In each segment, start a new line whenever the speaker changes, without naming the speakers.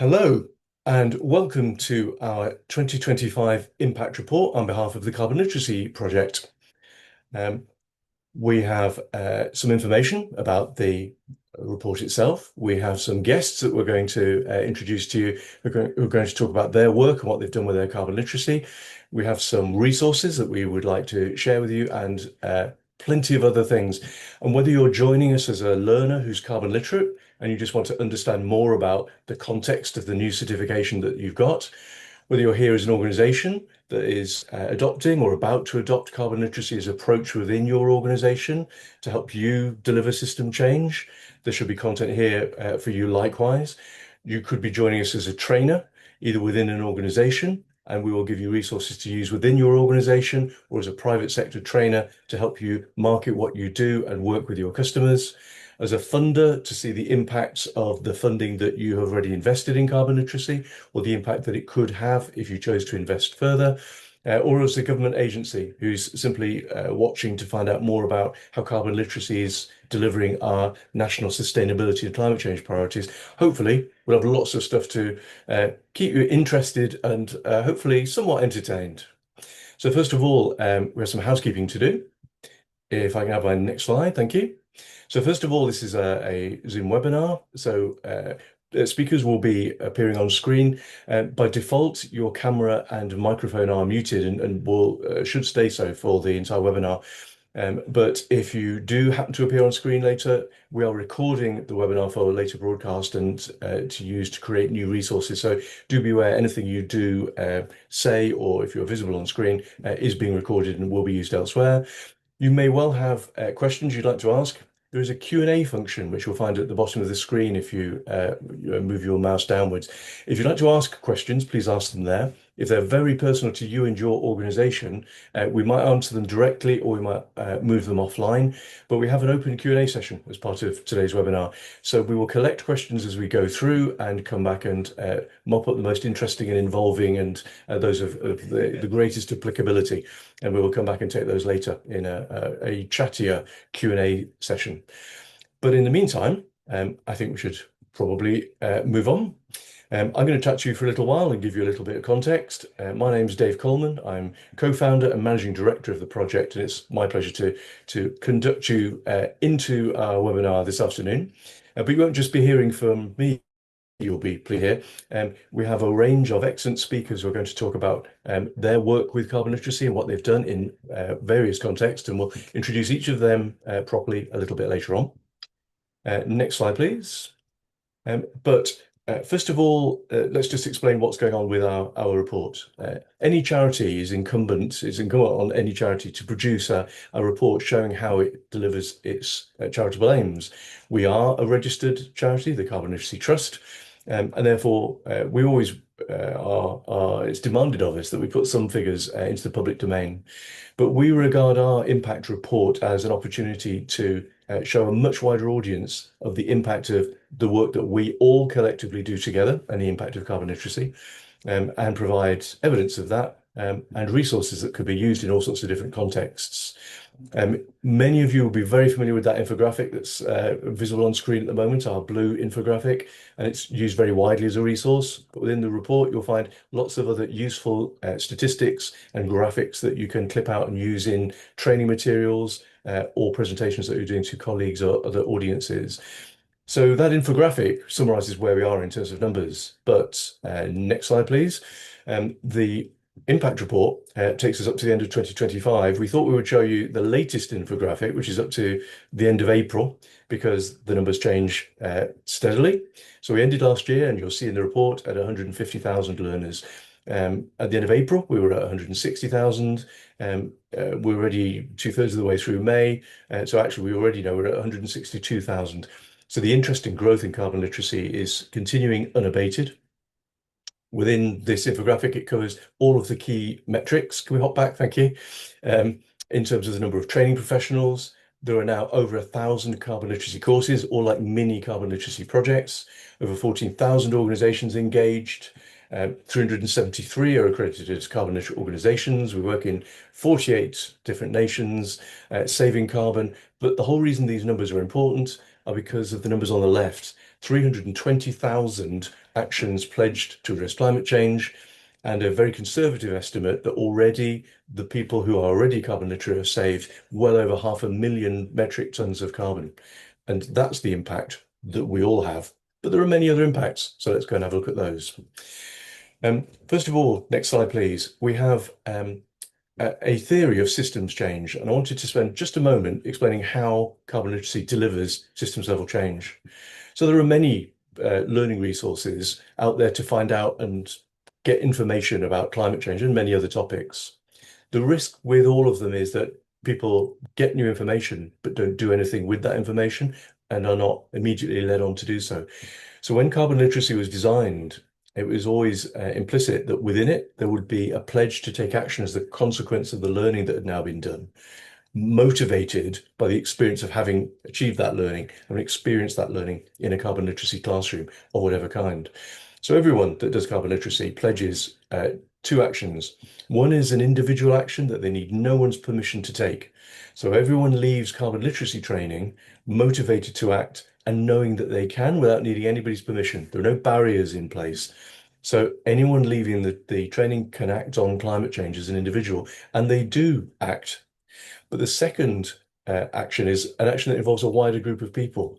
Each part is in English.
Hello, and welcome to our 2025 Impact Report on behalf of the Carbon Literacy Project. Um, we have some information about the report itself. We have some guests that we're going to introduce to you who are going to talk about their work and what they've done with their carbon literacy. We have some resources that we would like to share with you and plenty of other things. And whether you're joining us as a learner who's carbon literate and you just want to understand more about the context of the new certification that you've got, whether you're here as an organization that is adopting or about to adopt carbon literacy as approach within your organization to help you deliver system change, there should be content here for you likewise. You could be joining us as a trainer, either within an organization, and we will give you resources to use within your organization, or as a private sector trainer to help you market what you do and work with your customers. As a funder, to see the impacts of the funding that you have already invested in carbon literacy, or the impact that it could have if you chose to invest further, or as a government agency who's simply watching to find out more about how carbon literacy is delivering our national sustainability and climate change priorities. Hopefully, we'll have lots of stuff to keep you interested and hopefully somewhat entertained. So first of all, we have some housekeeping to do. If I can have my next slide, thank you. So first of all, this is a Zoom webinar. So speakers will be appearing on screen. By default, your camera and microphone are muted and will should stay so for the entire webinar. But if you do happen to appear on screen later, we are recording the webinar for a later broadcast and to use to create new resources. So do be aware anything you do say, or if you're visible on screen, is being recorded and will be used elsewhere. You may well have questions you'd like to ask. There is a Q&A function, which you'll find at the bottom of the screen if you move your mouse downwards. If you'd like to ask questions, please ask them there. If they're very personal to you and your organization, we might answer them directly or we might move them offline. But we have an open Q&A session as part of today's webinar. So we will collect questions as we go through and come back and mop up the most interesting and involving and those of the greatest applicability. And we will come back and take those later in a chattier Q&A session. But in the meantime, I think we should probably move on. I'm going to chat to you for a little while and give you a little bit of context. My name's Dave Coleman. I'm co-founder and managing director of the project, and it's my pleasure to conduct you into our webinar this afternoon. But you won't just be hearing from me. You'll be pleased here. We have a range of excellent speakers who are going to talk about their work with carbon literacy and what they've done in various contexts, and we'll introduce each of them properly a little bit later on. Next slide, please. But first of all, let's just explain what's going on with our report. Any charity is incumbent on any charity to produce a report showing how it delivers its charitable aims. We are a registered charity, the Carbon Literacy Trust, and therefore we always it's demanded of us that we put some figures into the public domain. But we regard our impact report as an opportunity to show a much wider audience of the impact of the work that we all collectively do together and the impact of carbon literacy, and provide evidence of that and resources that could be used in all sorts of different contexts. Many of you will be very familiar with that infographic that's visible on screen at the moment, our blue infographic, and it's used very widely as a resource. But within the report, you'll find lots of other useful statistics and graphics that you can clip out and use in training materials or presentations that you're doing to colleagues or other audiences. So that infographic summarizes where we are in terms of numbers. But next slide, please. The impact report takes us up to the end of 2025. We thought we would show you the latest infographic, which is up to the end of April, because the numbers change steadily. So we ended last year, and you'll see in the report, at 150,000 learners. At the end of April, we were at 160,000. We're already 2/3 of the way through May. So actually, we already know we're at 162,000. So the interest in growth in carbon literacy is continuing unabated. Within this infographic, it covers all of the key metrics. Can we hop back? Thank you. In terms of the number of training professionals, there are now over 1,000 carbon literacy courses, all like mini carbon literacy projects, over 14,000 organizations engaged. 373 are accredited as carbon literate organizations. We work in 48 different nations, saving carbon. But the whole reason these numbers are important are because of the numbers on the left. 320,000 actions pledged to address climate change, and a very conservative estimate that already the people who are already carbon literate have saved well over 500,000 metric tons of carbon. And that's the impact that we all have. But there are many other impacts, so let's go and have a look at those. First of all, next slide, please. We have a theory of systems change, and I wanted to spend just a moment explaining how carbon literacy delivers systems level change. So there are many learning resources out there to find out and get information about climate change and many other topics. The risk with all of them is that people get new information but don't do anything with that information and are not immediately led on to do so. So when carbon literacy was designed, it was always implicit that within it, there would be a pledge to take action as the consequence of the learning that had now been done, motivated by the experience of having achieved that learning and experienced that learning in a carbon literacy classroom or whatever kind. So everyone that does carbon literacy pledges two actions. One is an individual action that they need no one's permission to take. So everyone leaves carbon literacy training motivated to act and knowing that they can without needing anybody's permission. There are no barriers in place. So anyone leaving the training can act on climate change as an individual, and they do act. But the second action is an action that involves a wider group of people.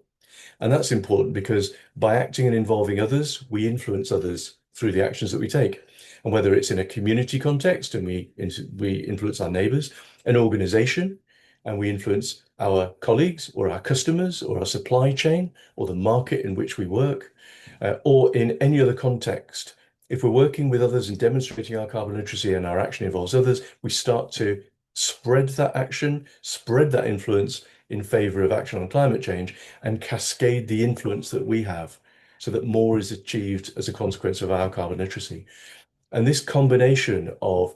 And that's important because by acting and involving others, we influence others through the actions that we take. And whether it's in a community context and we influence our neighbors, an organization, and we influence our colleagues or our customers or our supply chain or the market in which we work, or in any other context. If we're working with others and demonstrating our carbon literacy and our action involves others, we start to spread that action, spread that influence in favor of action on climate change, and cascade the influence that we have so that more is achieved as a consequence of our carbon literacy. And this combination of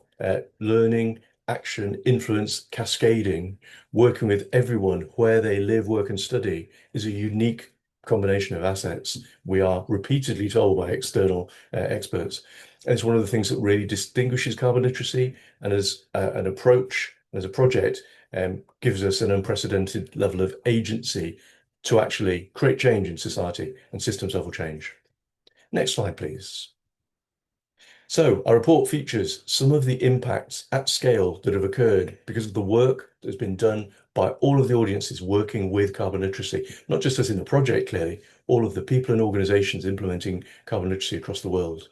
learning, action, influence, cascading, working with everyone where they live, work, and study is a unique combination of assets. We are repeatedly told by external experts. And it's one of the things that really distinguishes carbon literacy, and as an approach, as a project, gives us an unprecedented level of agency to actually create change in society and systems level change. Next slide, please. So our report features some of the impacts at scale that have occurred because of the work that's been done by all of the audiences working with carbon literacy, not just us in the project, clearly, all of the people and organizations implementing carbon literacy across the world.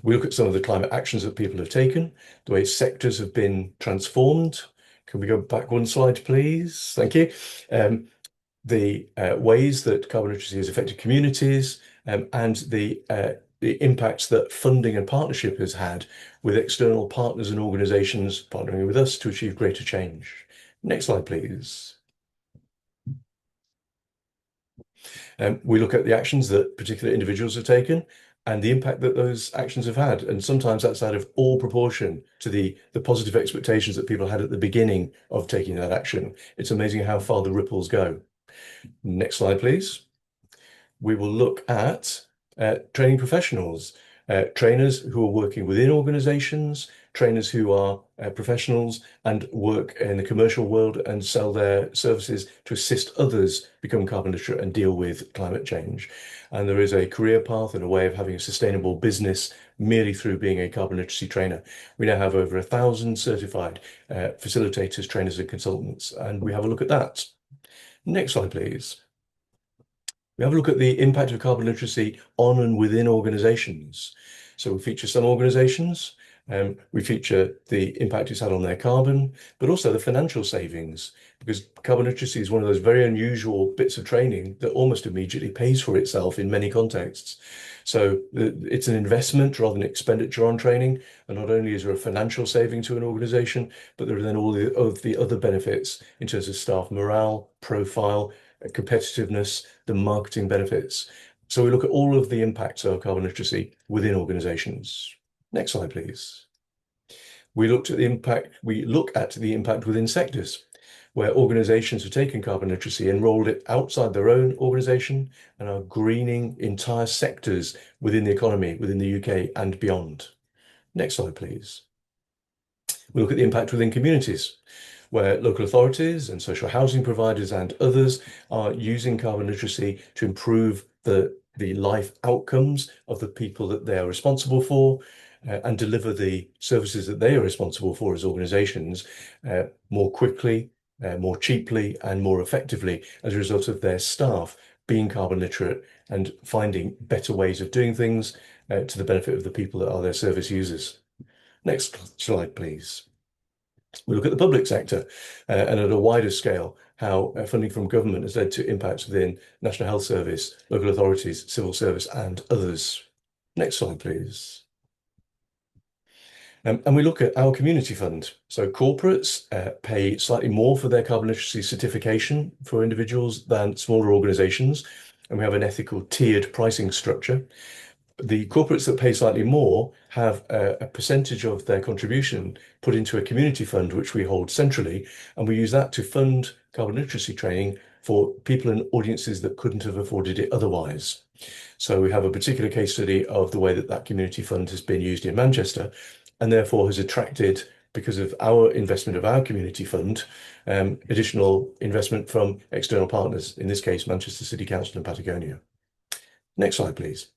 We look at some of the climate actions that people have taken, the way sectors have been transformed. Can we go back one slide, please? Thank you. The ways that carbon literacy has affected communities, and the impacts that funding and partnership has had with external partners and organizations partnering with us to achieve greater change. Next slide, please. We look at the actions that particular individuals have taken and the impact that those actions have had. And sometimes that's out of all proportion to the positive expectations that people had at the beginning of taking that action. It's amazing how far the ripples go. Next slide, please. We will look at training professionals, trainers who are working within organizations, trainers who are professionals and work in the commercial world and sell their services to assist others become carbon literate and deal with climate change. And there is a career path and a way of having a sustainable business merely through being a carbon literacy trainer. We now have over 1,000 certified facilitators, trainers, and consultants, and we have a look at that. Next slide, please. We have a look at the impact of carbon literacy on and within organizations. So we feature some organizations, we feature the impact it's had on their carbon, but also the financial savings, because carbon literacy is one of those very unusual bits of training that almost immediately pays for itself in many contexts. So it's an investment rather than expenditure on training. And not only is there a financial saving to an organization, but there are then all of the other benefits in terms of staff morale, profile, competitiveness, the marketing benefits. So we look at all of the impacts of carbon literacy within organizations. Next slide, please. We look at the impact within sectors, where organizations have taken carbon literacy and rolled it outside their own organization and are greening entire sectors within the economy, within the UK and beyond. Next slide, please. We look at the impact within communities, where local authorities and social housing providers and others are using carbon literacy to improve the life outcomes of the people that they are responsible for, and deliver the services that they are responsible for as organizations more quickly, more cheaply, and more effectively as a result of their staff being carbon literate and finding better ways of doing things to the benefit of the people that are their service users. Next slide, please. We look at the public sector and at a wider scale, how funding from government has led to impacts within National Health Service, local authorities, civil service, and others. Next slide, please. And we look at our community fund. So corporates pay slightly more for their carbon literacy certification for individuals than smaller organizations. And we have an ethical tiered pricing structure. The corporates that pay slightly more have a percentage of their contribution put into a community fund, which we hold centrally, and we use that to fund carbon literacy training for people and audiences that couldn't have afforded it otherwise. So we have a particular case study of the way that that community fund has been used in Manchester, and therefore has attracted, because of our investment of our community fund, additional investment from external partners, in this case, Manchester City Council and Patagonia. Next slide, please.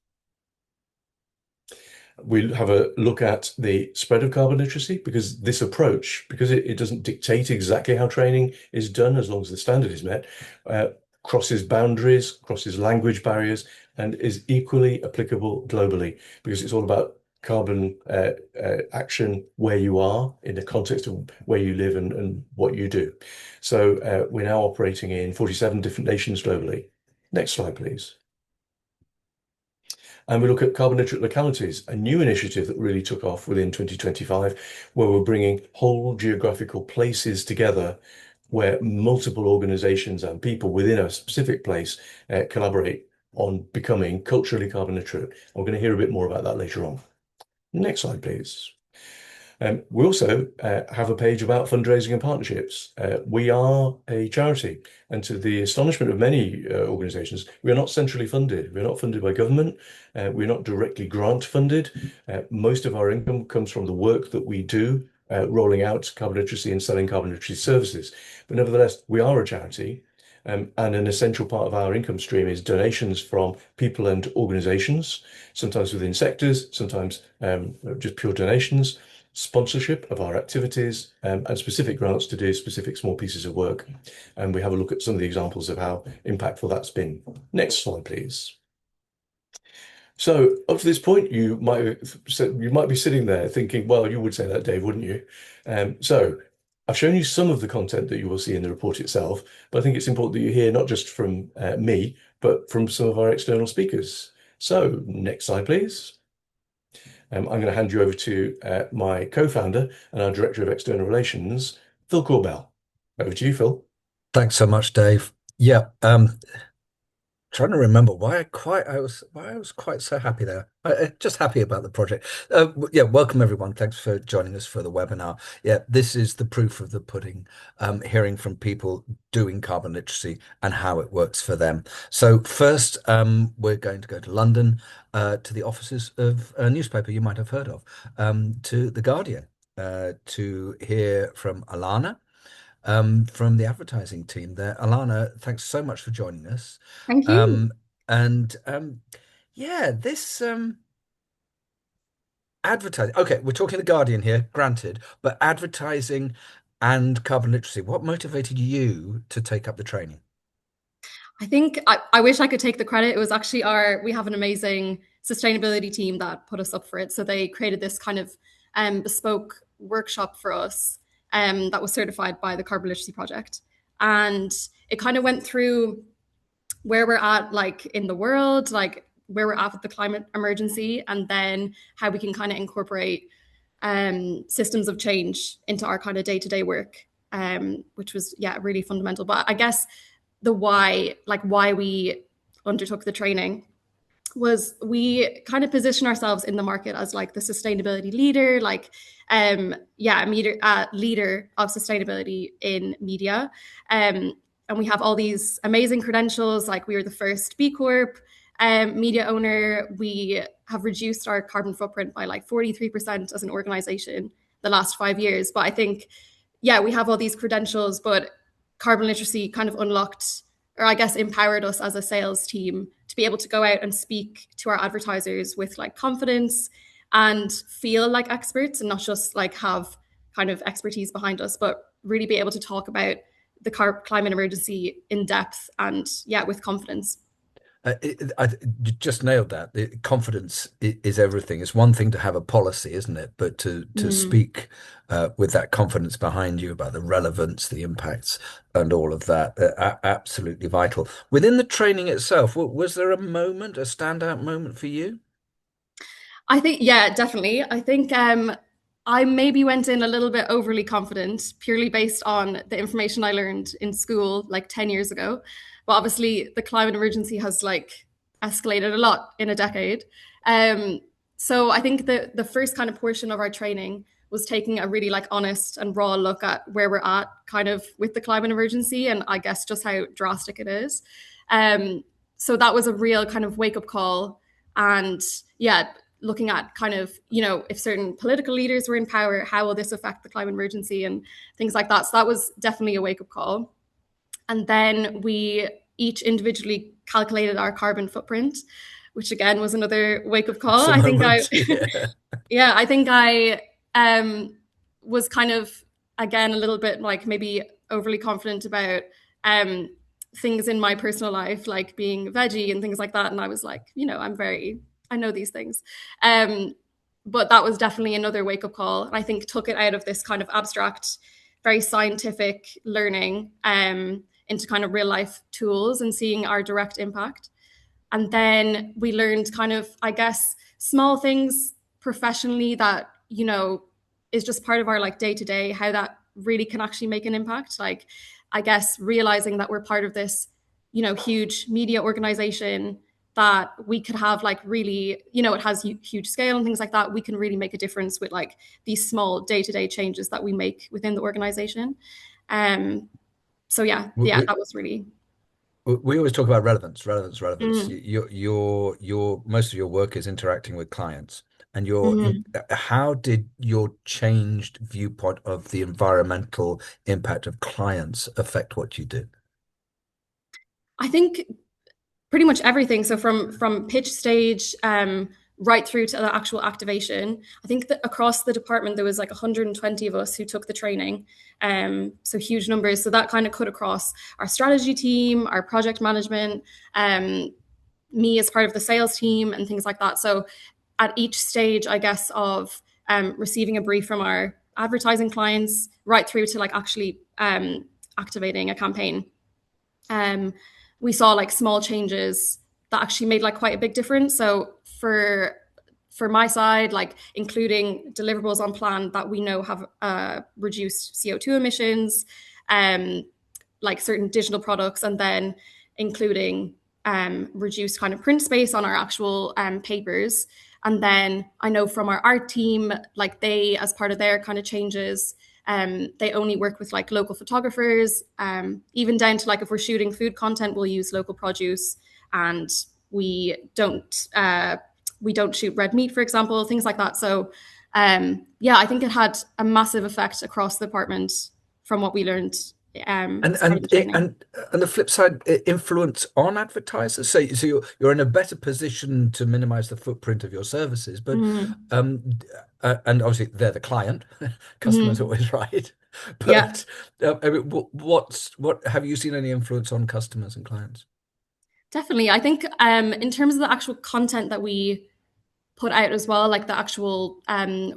We'll have a look at the spread of carbon literacy, because this approach, because it doesn't dictate exactly how training is done as long as the standard is met, crosses boundaries, crosses language barriers, and is equally applicable globally, because it's all about carbon action where you are in the context of where you live and what you do. So we're now operating in 47 different nations globally. Next slide, please. And we look at carbon literate localities, a new initiative that really took off within 2025, where we're bringing whole geographical places together where multiple organizations and people within a specific place collaborate on becoming culturally carbon literate. And we're going to hear a bit more about that later on. Next slide, please. We also have a page about fundraising and partnerships. We are a charity, and to the astonishment of many organisations, we are not centrally funded. We're not funded by government. We're not directly grant funded. Most of our income comes from the work that we do, rolling out carbon literacy and selling carbon literacy services. But nevertheless, we are a charity. And an essential part of our income stream is donations from people and organisations, sometimes within sectors, sometimes just pure donations, sponsorship of our activities, and specific grants to do specific small pieces of work. And we have a look at some of the examples of how impactful that's been. Next slide, please. So up to this point, you might be sitting there thinking, well, you would say that, Dave, wouldn't you? So I've shown you some of the content that you will see in the report itself, but I think it's important that you hear not just from me, but from some of our external speakers. So next slide, please. I'm going to hand you over to my co-founder and our Director of External Relations, Phil Corbell. Over to you, Phil.
Thanks so much, Dave. Yeah, trying to remember why I was quite so happy there. Just happy about the project. Yeah, welcome everyone. Thanks for joining us for the webinar. Yeah, this is the proof of the pudding. Hearing from people doing carbon literacy and how it works for them. So first, we're going to go to London, to the offices of a newspaper you might have heard of, to The Guardian, to hear from Alana, from the advertising team there. Alana, thanks so much for joining us.
Thank you.
Um, and yeah, this advertising. Okay, we're talking The Guardian here, granted, but advertising and carbon literacy. What motivated you to take up the training?
I think I wish I could take the credit. It was actually we have an amazing sustainability team that put us up for it. So they created this kind of bespoke workshop for us that was certified by the Carbon Literacy Project. And it kind of went through where we're at, like in the world, like where we're at with the climate emergency, and then how we can kind of incorporate systems of change into our kind of day-to-day work, which was, yeah, really fundamental. But I guess the why, like why we undertook the training, was we kind of position ourselves in the market as like the sustainability leader, like leader of sustainability in media. And we have all these amazing credentials, like we were the first B Corp media owner. We have reduced our carbon footprint by like 43% as an organization the last 5 years. But I think, yeah, we have all these credentials, but carbon literacy kind of unlocked, or I guess empowered us as a sales team to be able to go out and speak to our advertisers with like confidence and feel like experts, and not just like have kind of expertise behind us, but really be able to talk about the climate emergency in depth and yeah, with confidence.
You just nailed that. Confidence is everything. It's one thing to have a policy, isn't it? But to
Mm.
speak with that confidence behind you about the relevance, the impacts, and all of that, absolutely vital. Within the training itself, was there a moment, a standout moment for you?
I think, yeah, definitely. I think I maybe went in a little bit overly confident, purely based on the information I learned in school like 10 years ago. But obviously, the climate emergency has like escalated a lot in a decade. Um, so I think the first kind of portion of our training was taking a really like honest and raw look at where we're at kind of with the climate emergency, and I guess just how drastic it is. Um, so that was a real kind of wake up call. And yeah, looking at kind of, you know, if certain political leaders were in power, how will this affect the climate emergency and things like that. So that was definitely a wake up call. And then we each individually calculated our carbon footprint, which again was another wake up call.
That's a
I think I,
moment. Yeah.
yeah, I think I was kind of, again, a little bit like maybe overly confident about um, things in my personal life, like being veggie and things like that. And I was like, you know, I know these things. Um, but that was definitely another wake up call. And I think took it out of this kind of abstract, very scientific learning into kind of real life tools and seeing our direct impact. And then we learned kind of, I guess, small things professionally that, you know, is just part of our like day to day, how that really can actually make an impact. Like, I guess realizing that we're part of this, you know, huge media organization, that we could have like really, you know, it has huge scale and things like that. We can really make a difference with like these small day to day changes that we make within the organization. Um, so yeah,
We,
that was really.
we always talk about relevance, relevance, relevance.
Mm,
Your most of your work is interacting with clients, and
mm.
how did your changed viewpoint of the environmental impact of clients affect what you do?
I think pretty much everything. So from pitch stage right through to the actual activation. I think that across the department there was like 120 of us who took the training. So huge numbers. So that kind of cut across our strategy team, our project management, me as part of the sales team, and things like that. So at each stage, I guess, of receiving a brief from our advertising clients, right through to like actually activating a campaign, um, we saw like small changes that actually made like quite a big difference. So for my side, like including deliverables on plan that we know have reduced CO2 emissions, um, like certain digital products, and then including reduced kind of print space on our actual papers. And then I know from our art team, like they, as part of their kind of changes, they only work with like local photographers, even down to like if we're shooting food content, we'll use local produce, and we don't uh, we don't shoot red meat, for example, things like that. So yeah, I think it had a massive effect across the department from what we learned
And
as part of the training.
and the flip side, influence on advertisers. So you're in a better position to minimize the footprint of your services, but
Mm-hmm.
um, and obviously they're the client. Customer's
Mm-hmm.
always right.
Yeah,
But I mean, what have you seen any influence on customers and clients?
definitely. I think in terms of the actual content that we put out as well, like the actual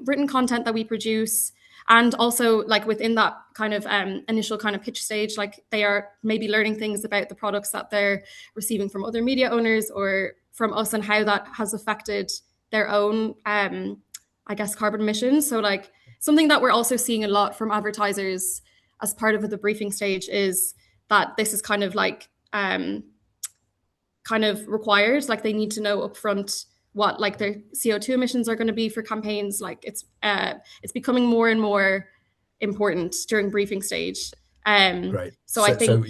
written content that we produce. And also, like within that kind of initial kind of pitch stage, like they are maybe learning things about the products that they're receiving from other media owners or from us, and how that has affected their own, I guess, carbon emissions. So, like something that we're also seeing a lot from advertisers as part of the briefing stage is that this is kind of required. Like they need to know upfront what like their CO2 emissions are going to be for campaigns. Like it's becoming more and more important during briefing stage.
Great.
So I think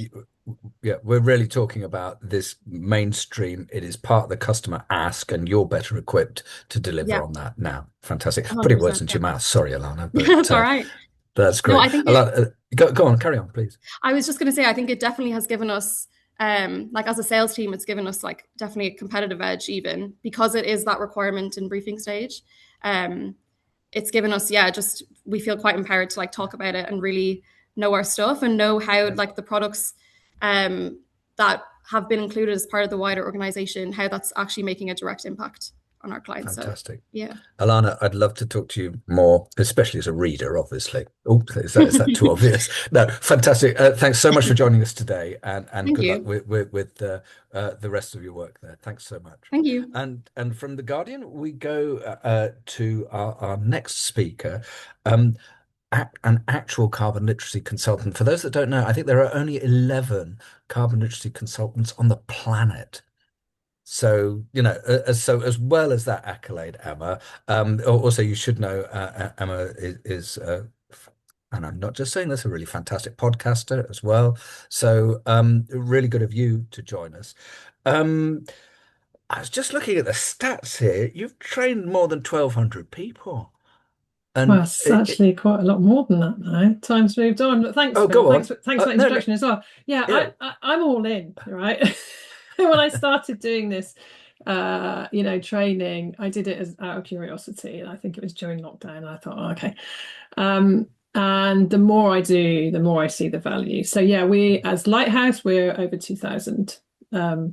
Yeah, we're really talking about this mainstream. It is part of the customer ask, and you're better equipped to deliver
yeah,
on that now. Fantastic. Putting words
100%.
into
Yeah,
your mouth. Sorry, Alana,
that's
but
all right.
That's
No,
great.
I think
Go on, carry on, please.
I was just going to say, I think it definitely has given us, like as a sales team, it's given us like definitely a competitive edge, even because it is that requirement in briefing stage. Um, it's given us, yeah, just we feel quite empowered to like talk about it and really know our stuff and know how like the products that have been included as part of the wider organization, how that's actually making a direct impact on our clients. So
Fantastic.
yeah.
Alana, I'd love to talk to you more, especially as a reader, obviously. Oh, is that too obvious? No, fantastic. Thanks so much for joining us today, and
Thank
good luck
you.
with the rest of your work there. Thanks so much.
Thank you.
And from The Guardian, we go to our next speaker, um, an actual carbon literacy consultant. For those that don't know, I think there are only 11 carbon literacy consultants on the planet. So, so as well as that accolade, Emma, also you should know Emma and I'm not just saying this, a really fantastic podcaster as well. So, really good of you to join us. Um, I was just looking at the stats here. You've trained more than 1,200 people.
Well,
And
it's actually quite a lot more than that now. Time's moved on. But thanks,
oh,
Phil.
go on.
Thanks for that
No, no,
introduction as well. Yeah,
yeah,
I'm all in, right? When I started doing this, training, I did it as out of curiosity, and I think it was during lockdown. And I thought, oh, okay. And the more I do, the more I see the value. So yeah, we as Lighthouse, we're over 2,000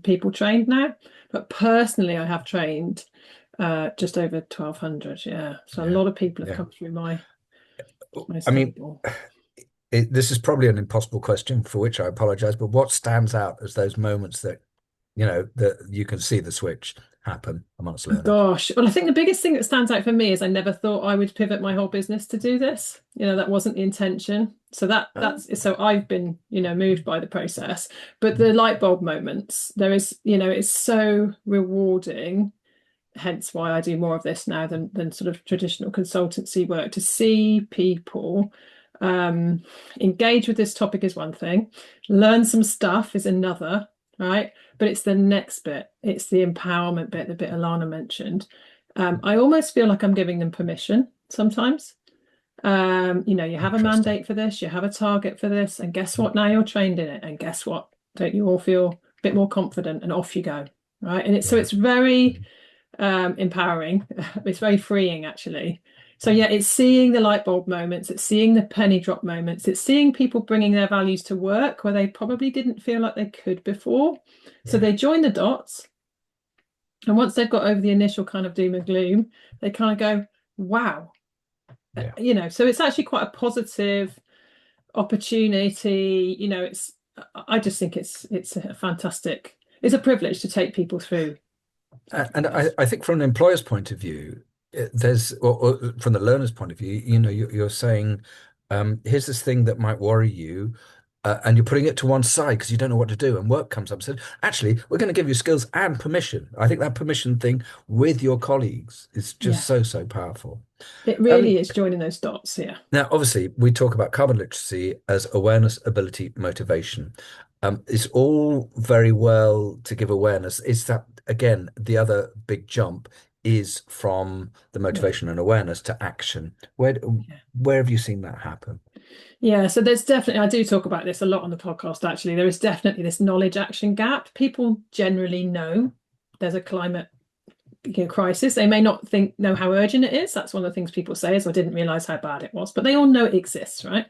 people trained now. But personally, I have trained just over 1,200. Yeah, so a lot of people have come through my
I mean,
stable.
this is probably an impossible question for which I apologize, but what stands out as those moments that, that you can see the switch happen amongst learners?
Gosh, well, I think the biggest thing that stands out for me is I never thought I would pivot my whole business to do this. That wasn't the intention. So that's so I've been, moved by the process. But the light bulb moments, there is, it's so rewarding. Hence why I do more of this now than sort of traditional consultancy work. To see people engage with this topic is one thing, learn some stuff is another, right? But it's the next bit, it's the empowerment bit, the bit Alana mentioned. I almost feel like I'm giving them permission sometimes. You have a mandate for this, you have a target for this, and guess what? Now you're trained in it, and guess what? Don't you all feel a bit more confident? And off you go, right? And so it's very empowering. It's very freeing, actually. So yeah, it's seeing the light bulb moments, it's seeing the penny drop moments, it's seeing people bringing their values to work where they probably didn't feel like they could before. So they join the dots, and once they've got over the initial kind of doom and gloom, they kind of go, wow. So it's actually quite a positive opportunity. I just think it's a fantastic, it's a privilege to take people through.
And I think from an employer's point of view, or from the learner's point of view, you're saying, here's this thing that might worry you, and you're putting it to one side because you don't know what to do, and work comes up and says, actually, we're going to give you skills and permission. I think that permission thing with your colleagues is just so powerful.
It really is joining those dots, yeah.
Now, obviously, we talk about carbon literacy as awareness, ability, motivation. It's all very well to give awareness. Is that, again, the other big jump is from the motivation and awareness to action. Where have you seen that happen?
Yeah, so there's definitely, I do talk about this a lot on the podcast, actually. There is definitely this knowledge action gap. People generally know there's a climate crisis. They may not know how urgent it is. That's one of the things people say is, I didn't realize how bad it was, but they all know it exists, right?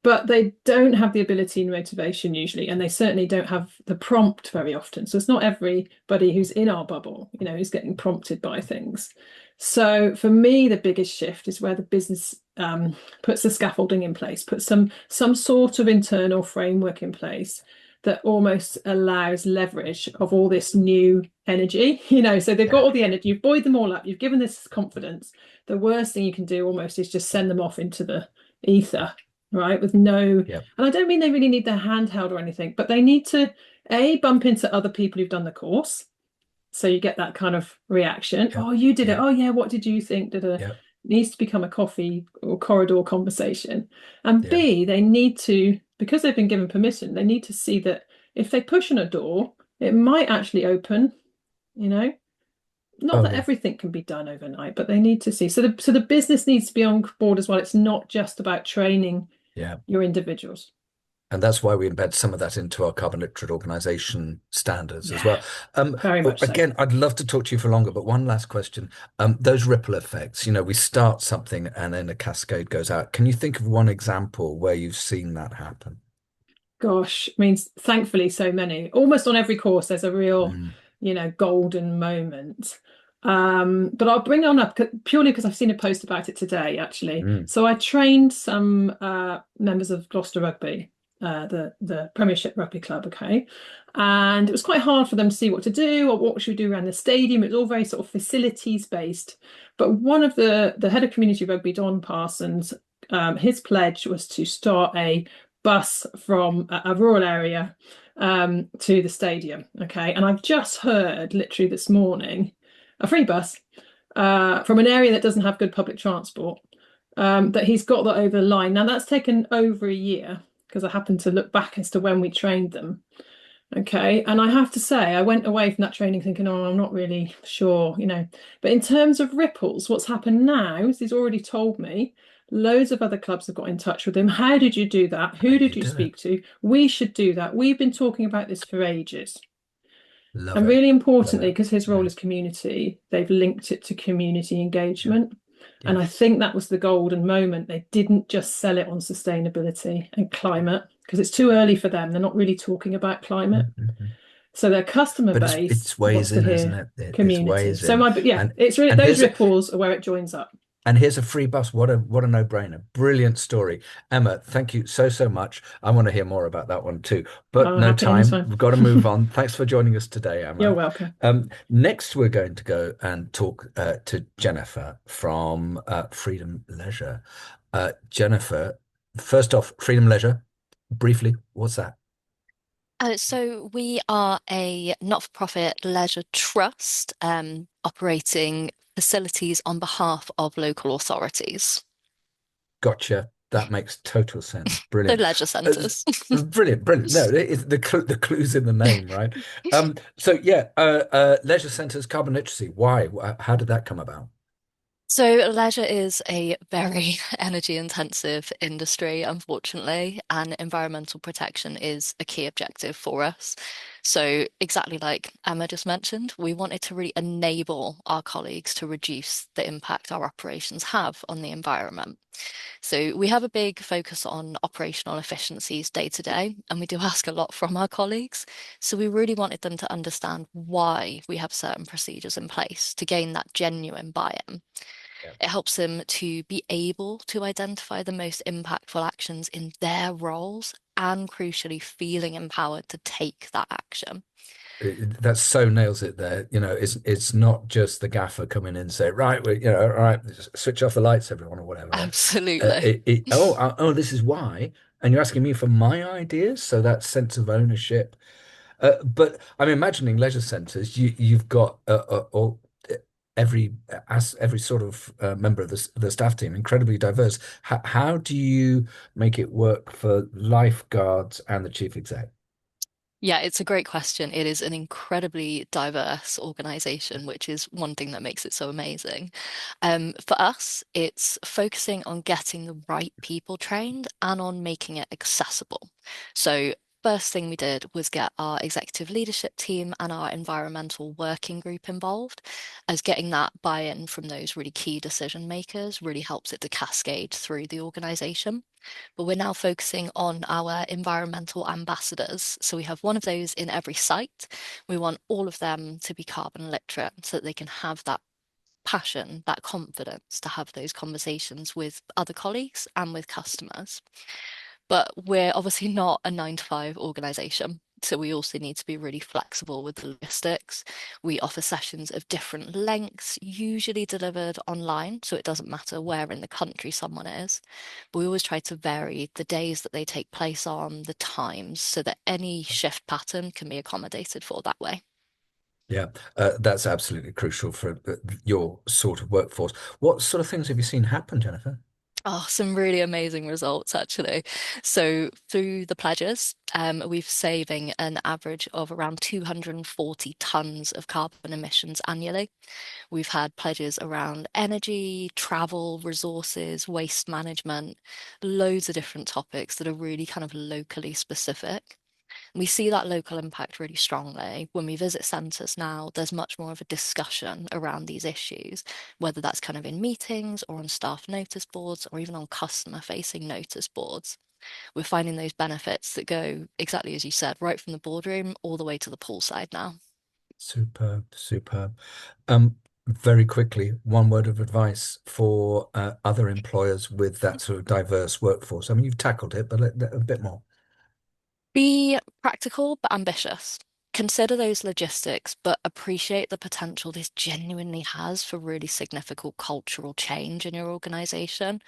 But they don't have the ability and motivation usually, and they certainly don't have the prompt very often. So it's not everybody who's in our bubble, who's getting prompted by things. So for me, the biggest shift is where the business puts the scaffolding in place, puts some sort of internal framework in place that almost allows leverage of all this new energy. So they've got all the energy, you've buoyed them all up, you've given this confidence. The worst thing you can do almost is just send them off into the ether, right? With no, and I don't mean they really need their handheld or anything, but they need to bump into other people who've done the course. So you get that kind of reaction. Oh, you did it. Oh yeah, what did you think? Needs to become a coffee or corridor conversation. And B, they need to, because they've been given permission, they need to see that if they push on a door, it might actually open, not
Oh
that
yeah.
everything can be done overnight, but they need to see. So the business needs to be on board as well. It's not just about training
Yeah.
your individuals.
And that's why we embed some of that into our carbon literate organization standards as
Yeah,
well.
very much so.
Again, I'd love to talk to you for longer, but one last question. Those ripple effects, we start something and then a cascade goes out. Can you think of one example where you've seen that happen?
Gosh, I mean, thankfully, so many. Almost on every course, there's a real,
Mm,
golden moment. But I'll bring on up purely because I've seen a post about it today, actually.
mm.
So I trained some members of Gloucester Rugby, the Premiership Rugby Club, okay, and it was quite hard for them to see what to do or what should we do around the stadium. It was all very sort of facilities based. But one of the head of community rugby, Don Parsons, his pledge was to start a bus from a rural area to the stadium. Okay. And I've just heard literally this morning a free bus from an area that doesn't have good public transport, that he's got that over the line. Now, that's taken over a year because I happened to look back as to when we trained them. Okay. And I have to say, I went away from that training thinking, oh, I'm not really sure. But in terms of ripples, what's happened now is he's already told me loads of other clubs have got in touch with him. How did you do that?
How
Who
do
did
you
you
do it?
speak to? We should do that. We've been talking about this for ages.
Love
And
it.
really
Love
importantly,
it.
because his role
Yeah.
is community, they've linked it to community
Yeah.
engagement.
Yeah.
And I think that was the golden moment. They didn't just sell it on sustainability and
Yeah.
climate because it's too early for them. They're not really talking about climate.
Mhm.
So their customer
But it's
base
ways
wants to
in, isn't
hear
it? It's
community.
ways
So
in.
yeah,
And
it's really
and
those
here's a
ripples are where it joins up.
And here's a free bus. What a no-brainer. Brilliant story. Emma, thank you so, so much. I want to hear more about that one too. But
Oh,
no
happy
time.
anytime.
We've got to move on. Thanks for joining us today,
You're
Emma.
welcome.
Next, we're going to go and talk to Jennifer from Freedom Leisure. Jennifer, first off, Freedom Leisure, briefly, what's that?
So we are a not-for-profit leisure trust operating facilities on behalf of local authorities.
Gotcha. That makes total sense.
So
Brilliant.
leisure
Uh,
centres.
Brilliant, brilliant. No, it's the clues in the name, right? So yeah, leisure centres, carbon literacy. Why? How did that come about?
So leisure is a very energy intensive industry, unfortunately, and environmental protection is a key objective for us. So exactly like Emma just mentioned, we wanted to really enable our colleagues to reduce the impact our operations have on the environment. So we have a big focus on operational efficiencies day to day, and we do ask a lot from our colleagues. So we really wanted them to understand why we have certain procedures in place to gain that genuine buy-in.
Yeah.
It helps them to be able to identify the most impactful actions in their roles and crucially feeling empowered to take that action.
That so nails it there. It's not just the gaffer coming in and say, right, all right, just switch off the lights, everyone, or whatever, right?
Absolutely.
This is why, and you're asking me for my ideas, so that sense of ownership. But I'm imagining leisure centres. You've got all every sort of member of the staff team, incredibly diverse. How do you make it work for lifeguards and the chief exec?
Yeah, it's a great question. It is an incredibly diverse organization, which is one thing that makes it so amazing. For us, it's focusing on getting the right people trained and on making it accessible. So, first thing we did was get our executive leadership team and our environmental working group involved, as getting that buy-in from those really key decision makers really helps it to cascade through the organization. But we're now focusing on our environmental ambassadors. So we have one of those in every site. We want all of them to be carbon literate so that they can have that passion, that confidence to have those conversations with other colleagues and with customers. But we're obviously not a 9 to 5 organization. So we also need to be really flexible with the logistics. We offer sessions of different lengths, usually delivered online, so it doesn't matter where in the country someone is. But we always try to vary the days that they take place on, the times, so that any shift pattern can be accommodated for that way.
Yeah, that's absolutely crucial for your sort of workforce. What sort of things have you seen happen, Jennifer?
Oh, some really amazing results actually. So through the pledges, we've saving an average of around 240 tons of carbon emissions annually. We've had pledges around energy, travel, resources, waste management, loads of different topics that are really kind of locally specific. We see that local impact really strongly. When we visit centres now, there's much more of a discussion around these issues, whether that's kind of in meetings or on staff notice boards or even on customer facing notice boards. We're finding those benefits that go exactly as you said, right from the boardroom all the way to the poolside now.
Superb, superb. Very quickly, one word of advice for other employers with that sort of diverse workforce. I mean, you've tackled it, but a bit more.
Be practical but ambitious. Consider those logistics, but appreciate the potential this genuinely has for really significant cultural change in your organization.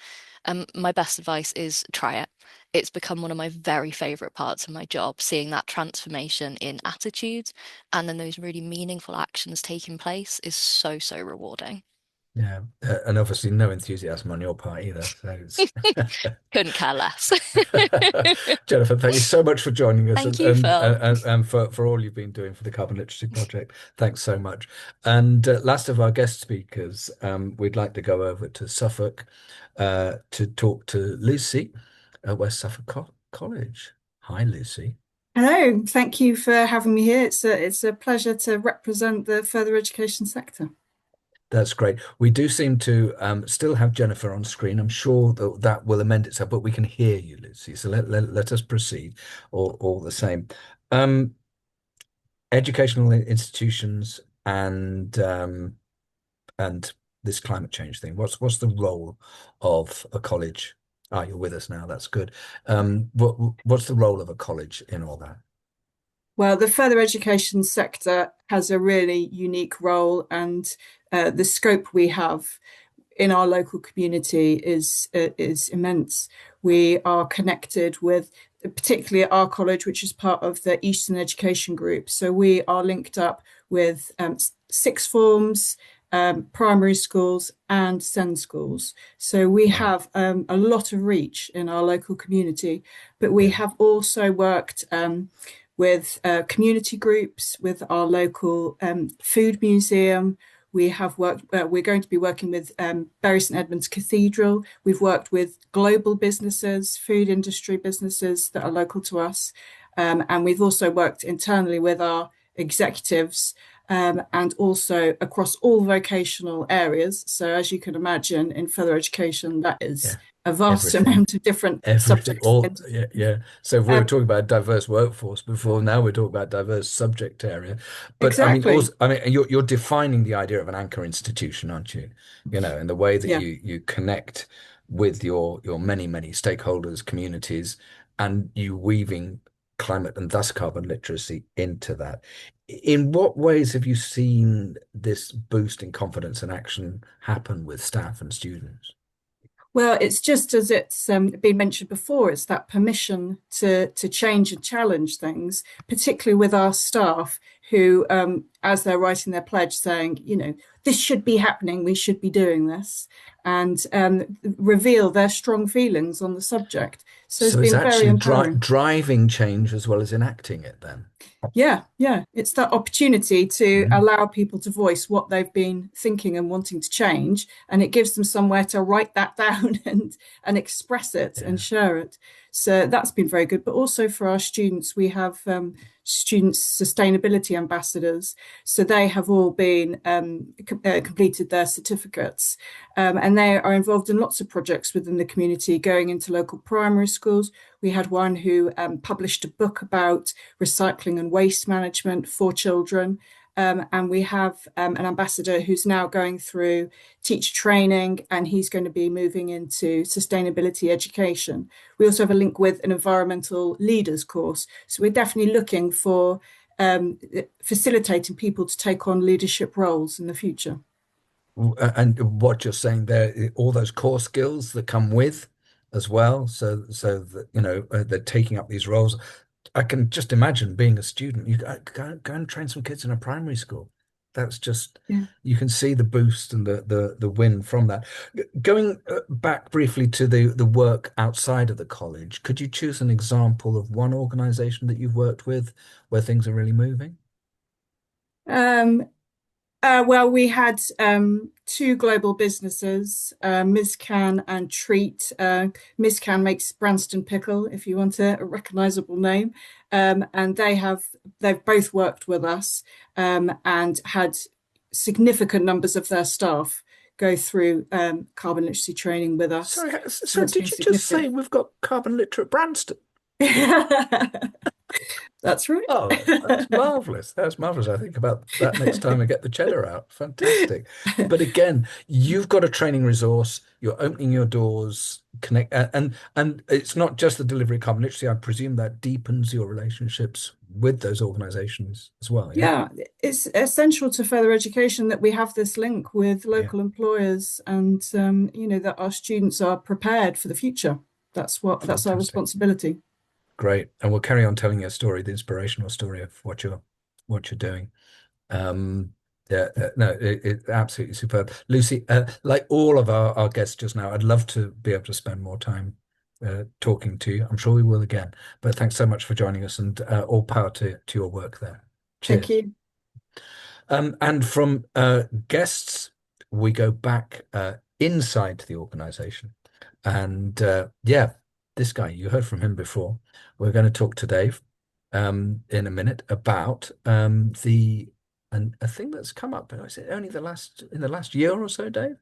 My best advice is try it. It's become one of my very favorite parts of my job, seeing that transformation in attitudes and then those really meaningful actions taking place is so, so rewarding.
Yeah, and obviously no enthusiasm on your part either. So it's
Couldn't care less.
Jennifer, thank you so much for joining us
Thank you, Phil.
and for all you've been doing for the Carbon Literacy Project. Thanks so much. And last of our guest speakers, we'd like to go over to Suffolk to talk to Lucy at West Suffolk College. Hi, Lucy.
Hello, thank you for having me here. It's a pleasure to represent the further education sector.
That's great. We do seem to still have Jennifer on screen. I'm sure that that will amend itself, but we can hear you, Lucy. So let us proceed all the same. Um, Educational institutions and this climate change thing. What's the role of a college? Ah, you're with us now. That's good. What's the role of a college in all that?
Well, the further education sector has a really unique role, and the scope we have in our local community is immense. We are connected with, particularly at our college, which is part of the Eastern Education Group. So we are linked up with sixth forms, primary schools, and SEND schools. So we
Wow.
have a lot of reach in our local community, but we
Yeah.
have also worked with community groups, with our local food museum. We have worked, we're going to be working with Bury St Edmunds Cathedral. We've worked with global businesses, food industry businesses that are local to us. And we've also worked internally with our executives and also across all vocational areas. So as you can imagine, in further education, that is
Yeah.
a vast
Everything.
amount of different
Everything,
subjects.
all, yeah, yeah. So if we were
Um,
talking about a diverse workforce before, now we're talking about diverse subject area. But I mean,
exactly.
also, I mean, you're defining the idea of an anchor institution, aren't you? You know, and the way that
Yeah.
you connect with your many stakeholders, communities, and you weaving climate and thus carbon literacy into that. In what ways have you seen this boost in confidence and action happen with staff and students?
Well, it's just as it's been mentioned before, it's that permission to change and challenge things, particularly with our staff who, as they're writing their pledge, saying, you know, this should be happening, we should be doing this, and reveal their strong feelings on the subject. So it's
So it's
been very
actually
empowering.
driving change as well as enacting it then.
Yeah. It's that opportunity to
Mm.
allow people to voice what they've been thinking and wanting to change, and it gives them somewhere to write that down and express it and
Yeah.
share it. So that's been very good. But also for our students, we have students sustainability ambassadors. So they have all been completed their certificates, and they are involved in lots of projects within the community, going into local primary schools. We had one who published a book about recycling and waste management for children. And we have an ambassador who's now going through teacher training, and he's going to be moving into sustainability education. We also have a link with an environmental leaders course. So we're definitely looking for facilitating people to take on leadership roles in the future.
And what you're saying there, all those core skills that come with as well. So that, you know, they're taking up these roles. I can just imagine being a student. You go and train some kids in a primary school. That's just,
Yeah.
you can see the boost and the win from that. Going back briefly to the work outside of the college, could you choose an example of one organization that you've worked with where things are really moving?
Um, well, we had two global businesses, Can and Treat. Can makes Branston Pickle, if you want a recognizable name. And they've both worked with us and had significant numbers of their staff go through carbon literacy training with us.
Sorry,
So
sorry,
that's been
did you just say
significant.
we've got carbon literate Branston?
That's right.
Oh, that's marvelous. That's marvelous. I think about that next time I get the cheddar out. Fantastic. But again, you've got a training resource. You're opening your doors, and it's not just the delivery of carbon literacy. I presume that deepens your relationships with those organizations as well. Yeah.
Yeah, it's essential to further education that we have this link with
Yeah.
local employers and that our students are prepared for the future. That's our
Fantastic.
responsibility.
Great. And we'll carry on telling your story, the inspirational story of what you're doing. Um, yeah, no, it's absolutely superb. Lucy, like all of our guests just now, I'd love to be able to spend more time talking to you. I'm sure we will again. But thanks so much for joining us, and all power to your work there.
Thank
Cheers.
you.
And from guests, we go back inside the organization. And yeah, this guy, you heard from him before. We're going to talk to Dave in a minute about and a thing that's come up. Is it only in the last year or so, Dave?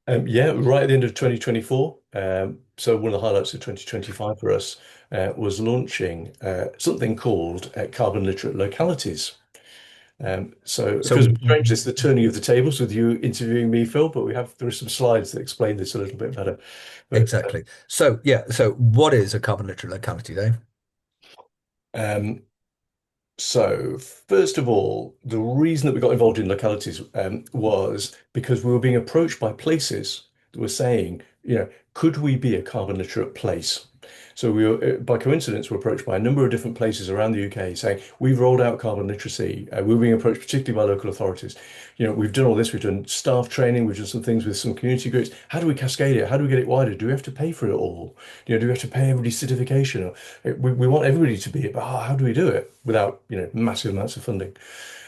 Yeah, right at the end of 2024. So one of the highlights of 2025 for us was launching something called Carbon Literate Localities. So it feels a
So
bit strange, this is the turning of the tables with you interviewing me, Phil, but there are some slides that explain this a little bit better. But
exactly. So yeah, so what is a carbon literate locality, Dave?
um, So, first of all, the reason that we got involved in localities was because we were being approached by places that were saying, could we be a carbon literate place? So we were, by coincidence, were approached by a number of different places around the UK saying, we've rolled out carbon literacy. We were being approached particularly by local authorities. We've done all this, we've done staff training, we've done some things with some community groups. How do we cascade it? How do we get it wider? Do we have to pay for it all? Do we have to pay everybody's certification? We want everybody to be it, but how do we do it without, massive amounts of funding?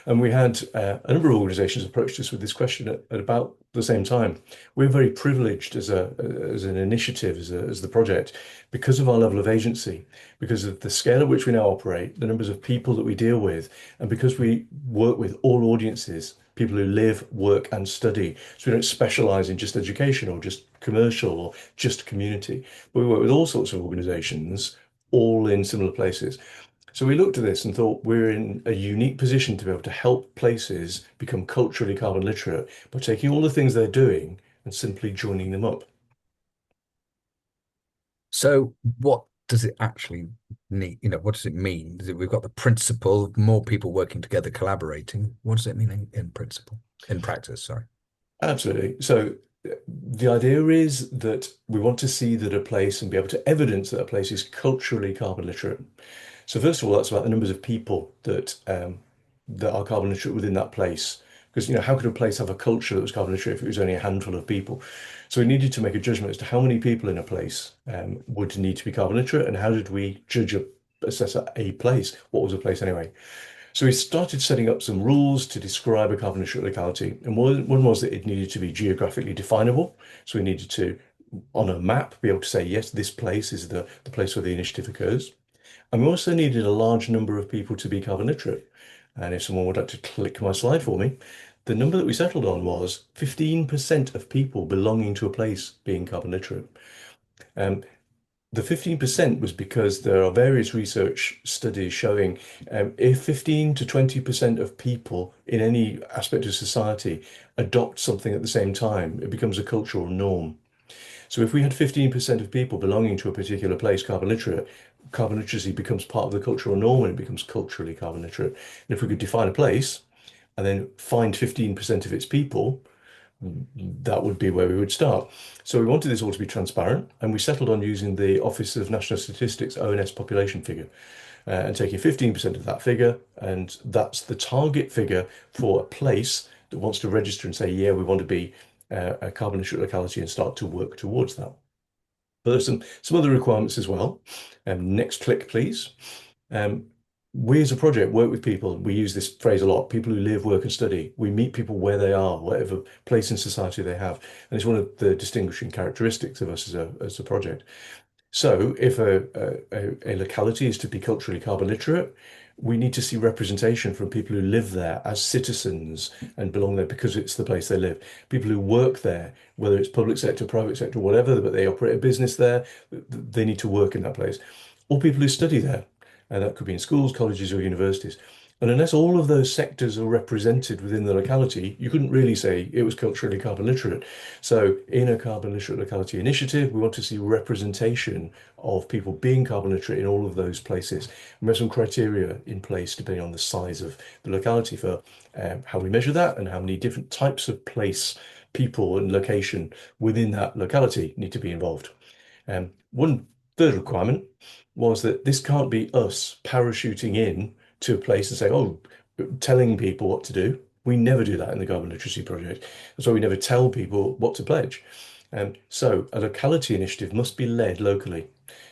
And we had a number of organisations approached us with this question at about the same time. We're very privileged as an initiative, as the project, because of our level of agency, because of the scale at which we now operate, the numbers of people that we deal with, and because we work with all audiences, people who live, work, and study. So we don't specialise in just education or just commercial or just community, but we work with all sorts of organisations, all in similar places. So we looked at this and thought we're in a unique position to be able to help places become culturally carbon literate by taking all the things they're doing and simply joining them up.
So what does it actually need? What does it mean? We've got the principle of more people working together, collaborating. What does it mean in principle, in practice? Sorry.
Absolutely. So the idea is that we want to see that a place and be able to evidence that a place is culturally carbon literate. So first of all, that's about the numbers of people that are carbon literate within that place. Because how could a place have a culture that was carbon literate if it was only a handful of people? So we needed to make a judgment as to how many people in a place would need to be carbon literate, and how did we assess a place? What was a place anyway? So we started setting up some rules to describe a carbon literate locality, and one was that it needed to be geographically definable. So we needed to, on a map, be able to say, yes, this place is the place where the initiative occurs. And we also needed a large number of people to be carbon literate. And if someone would like to click my slide for me, the number that we settled on was 15% of people belonging to a place being carbon literate. The 15% was because there are various research studies showing if 15 to 20% of people in any aspect of society adopt something at the same time, it becomes a cultural norm. So if we had 15% of people belonging to a particular place carbon literate, carbon literacy becomes part of the cultural norm and it becomes culturally carbon literate. And if we could define a place and then find 15% of its people, that would be where we would start. So we wanted this all to be transparent, and we settled on using the Office of National Statistics ONS population figure. and taking 15% of that figure, and that's the target figure for a place that wants to register and say, yeah, we want to be a carbon neutral locality and start to work towards that. But there's some other requirements as well. Next click, please. We as a project work with people. We use this phrase a lot, people who live, work and study. We meet people where they are, whatever place in society they have. And it's one of the distinguishing characteristics of us as a project. So if a locality is to be culturally carbon literate, we need to see representation from people who live there as citizens and belong there because it's the place they live. People who work there, whether it's public sector, private sector, whatever, but they operate a business there, they need to work in that place. Or people who study there, and that could be in schools, colleges, or universities. And unless all of those sectors are represented within the locality, you couldn't really say it was culturally carbon literate. So in a carbon literate locality initiative, we want to see representation of people being carbon literate in all of those places. And we have some criteria in place depending on the size of the locality for how we measure that and how many different types of place, people, and location within that locality need to be involved. One third requirement was that this can't be us parachuting in to a place and say, oh, telling people what to do. We never do that in the Carbon Literacy Project. That's why we never tell people what to pledge. So a locality initiative must be led locally.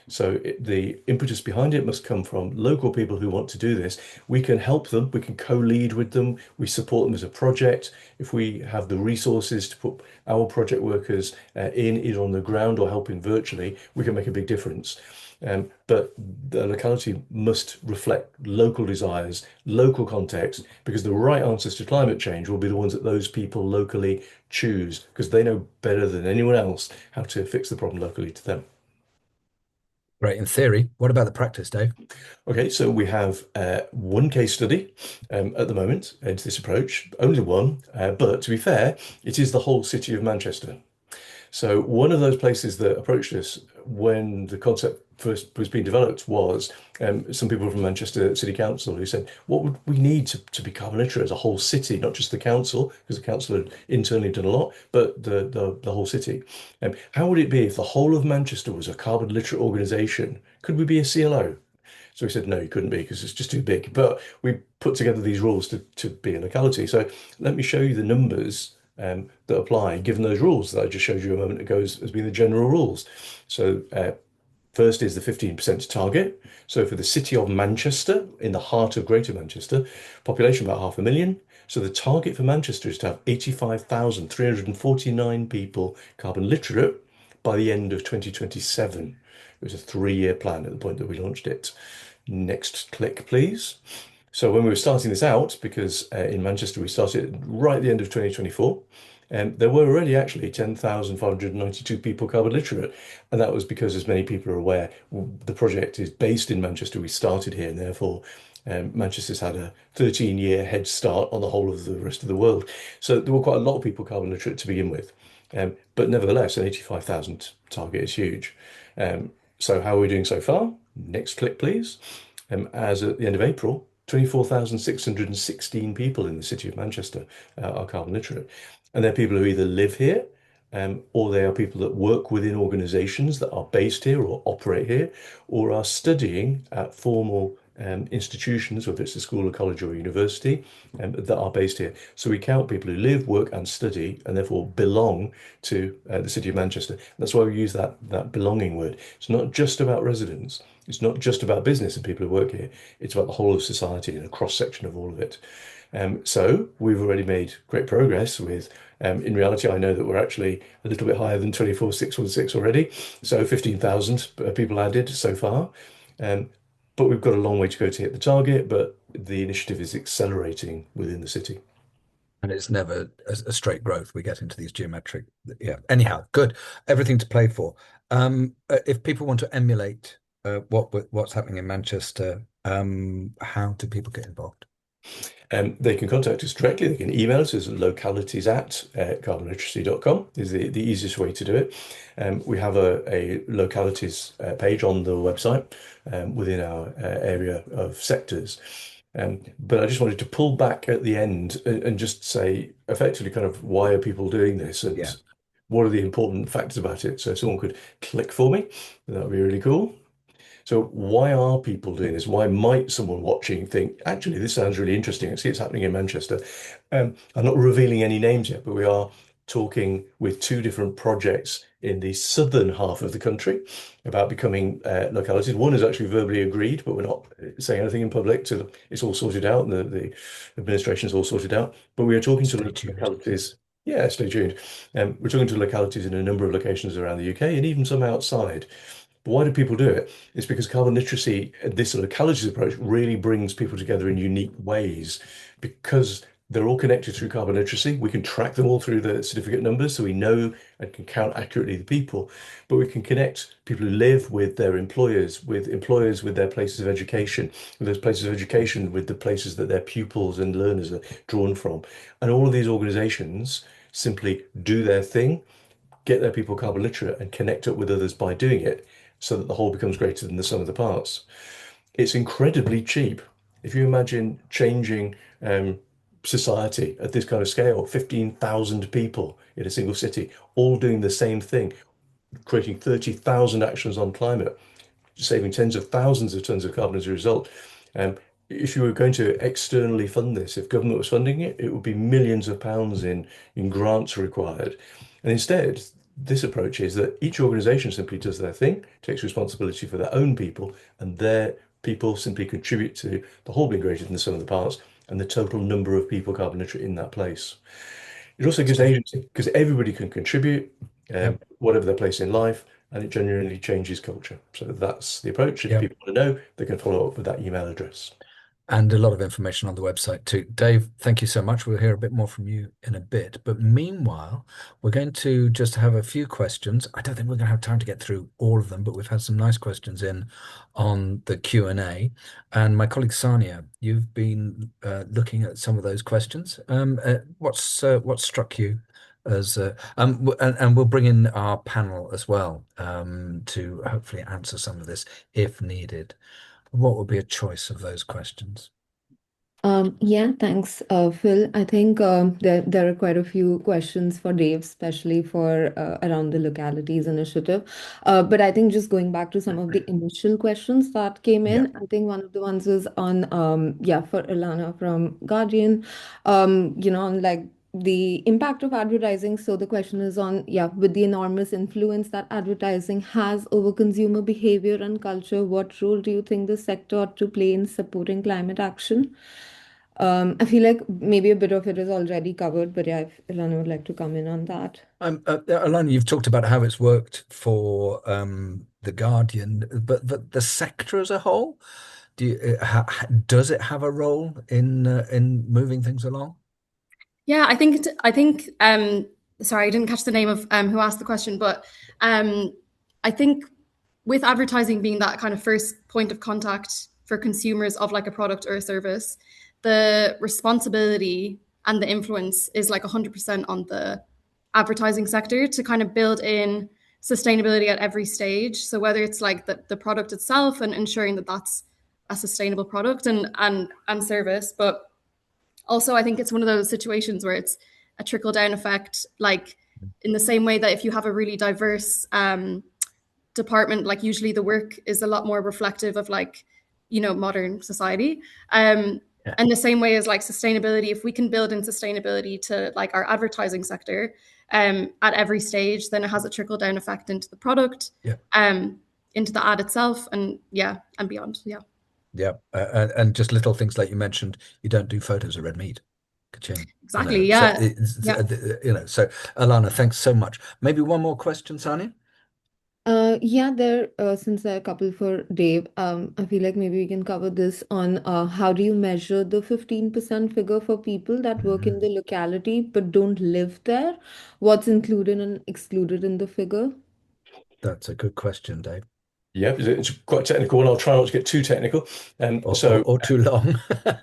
So the impetus behind it must come from local people who want to do this. We can help them, we can co-lead with them, we support them as a project. If we have the resources to put our project workers in either on the ground or helping virtually, we can make a big difference. But the locality must reflect local desires, local context, because the right answers to climate change will be the ones that those people locally choose, because they know better than anyone else how to fix the problem locally to them.
Great in theory. What about the practice, Dave?
Okay, so we have one case study at the moment into this approach, only one, but to be fair, it is the whole city of Manchester. So one of those places that approached us when the concept first was being developed was some people from Manchester City Council who said, what would we need to be carbon literate as a whole city, not just the council, because the council had internally done a lot, but the whole city. How would it be if the whole of Manchester was a carbon literate organisation? Could we be a CLO? So we said, no, you couldn't be because it's just too big. But we put together these rules to be a locality. So let me show you the numbers that apply given those rules that I just showed you a moment ago as being the general rules. So first is the 15% target. So for the city of Manchester, in the heart of Greater Manchester, population about 500,000. So the target for Manchester is to have 85,349 people carbon literate by the end of 2027. It was a 3-year plan at the point that we launched it. Next click, please. So when we were starting this out, because in Manchester we started right at the end of 2024, there were already actually 10,592 people carbon literate. And that was because, as many people are aware, the project is based in Manchester. We started here, and therefore Manchester's had a 13-year head start on the whole of the rest of the world. So there were quite a lot of people carbon literate to begin with. But nevertheless, an 85,000 target is huge. So how are we doing so far? Next click, please. As at the end of April, 24,616 people in the city of Manchester are carbon literate. And they're people who either live here or they are people that work within organisations that are based here or operate here or are studying at formal institutions, whether it's a school, a college or a university, that are based here. So we count people who live, work and study and therefore belong to the city of Manchester. That's why we use that belonging word. It's not just about residents. It's not just about business and people who work here. It's about the whole of society and a cross-section of all of it. So we've already made great progress with, in reality, I know that we're actually a little bit higher than 24,616 already. So 15,000 people added so far. But we've got a long way to go to hit the target, but the initiative is accelerating within the city.
And it's never a straight growth. We get into these geometric, yeah. Anyhow, good. Everything to play for. If people want to emulate what's happening in Manchester, how do people get involved?
They can contact us directly. They can email us as localities@carbonliteracy.com is the easiest way to do it. We have a localities page on the website within our area of sectors. But I just wanted to pull back at the end and just say effectively kind of why are people doing this and what are the important factors about it. So if someone could click for me, that would be really cool. So why are people doing this? Why might someone watching think, actually, this sounds really interesting. I see it's happening in Manchester. I'm not revealing any names yet, but we are talking with two different projects in the southern half of the country about becoming localities. One is actually verbally agreed, but we're not saying anything in public. So it's all sorted out, and the administration is all sorted out. But we are talking to
Stay tuned.
localities. Yeah, stay tuned. We're talking to localities in a number of locations around the UK and even some outside. But why do people do it? It's because carbon literacy, this localities approach, really brings people together in unique ways because they're all connected through carbon literacy. We can track them all through the certificate numbers, so we know and can count accurately the people. But we can connect people who live with their employers with their places of education, with those places of education with the places that their pupils and learners are drawn from. And all of these organizations simply do their thing, get their people carbon literate, and connect up with others by doing it so that the whole becomes greater than the sum of the parts. It's incredibly cheap. If you imagine changing society at this kind of scale, 15,000 people in a single city, all doing the same thing, creating 30,000 actions on climate, saving tens of thousands of tons of carbon as a result. Um, if you were going to externally fund this, if government was funding it, it would be millions of pounds in grants required. And instead, this approach is that each organization simply does their thing, takes responsibility for their own people, and their people simply contribute to the whole being greater than the sum of the parts and the total number of people carbon literate in that place. It also gives agency because everybody can contribute,
Yep.
whatever their place in life, and it genuinely changes culture. So that's the approach. If
Yep.
people want to know, they can follow up with that email address.
And a lot of information on the website too. Dave, thank you so much. We'll hear a bit more from you in a bit. But meanwhile, we're going to just have a few questions. I don't think we're going to have time to get through all of them, but we've had some nice questions in on the Q&A. And my colleague Sania, you've been looking at some of those questions. What struck you as and we'll bring in our panel as well to hopefully answer some of this if needed. What would be a choice of those questions?
Yeah, thanks, Phil. I think there are quite a few questions for Dave, especially for around the localities initiative. But I think just going back to some of the initial questions that came
Yeah.
in, I think one of the ones was on for Ilana from Guardian, on like the impact of advertising. So the question is on, with the enormous influence that advertising has over consumer behavior and culture, what role do you think the sector ought to play in supporting climate action? I feel like maybe a bit of it is already covered, but yeah, if Ilana would like to come in on that.
Alana, you've talked about how it's worked for the Guardian, but the sector as a whole, does it have a role in moving things along?
Yeah, I think sorry, I didn't catch the name of who asked the question, but I think with advertising being that kind of first point of contact for consumers of like a product or a service, the responsibility and the influence is like 100% on the advertising sector to kind of build in sustainability at every stage. So whether it's like the product itself and ensuring that that's a sustainable product and service, but also I think it's one of those situations where it's a trickle down effect, like in the same way that if you have a really diverse department, like usually the work is a lot more reflective of like, modern society. And the same way as like sustainability, if we can build in sustainability to like our advertising sector at every stage, then it has a trickle down effect into the product, into the ad itself, and beyond.
Yeah, and just little things like you mentioned, you don't do photos of red meat. Ka-ching.
Exactly.
So Alana, thanks so much. Maybe one more question, Sani?
Since there are a couple for Dave, I feel like maybe we can cover this on how do you measure the 15% figure for people that work in the locality but don't live there? What's included and excluded in the figure?
That's a good question, Dave.
Yeah, it's quite technical, and I'll try not to get too technical.
Or too long.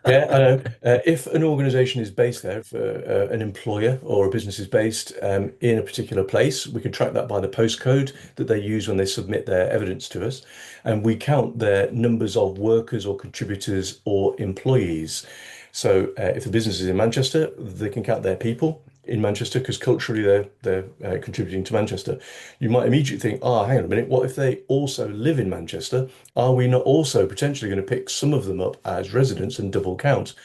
Yeah, I know. If an organization is based there, if an employer or a business is based in a particular place, we can track that by the postcode that they use when they submit their evidence to us. And we count their numbers of workers or contributors or employees. So if the business is in Manchester, they can count their people. in Manchester because culturally they're contributing to Manchester, you might immediately think, ah, hang on a minute, what if they also live in Manchester? Are we not also potentially going to pick some of them up as residents and double count?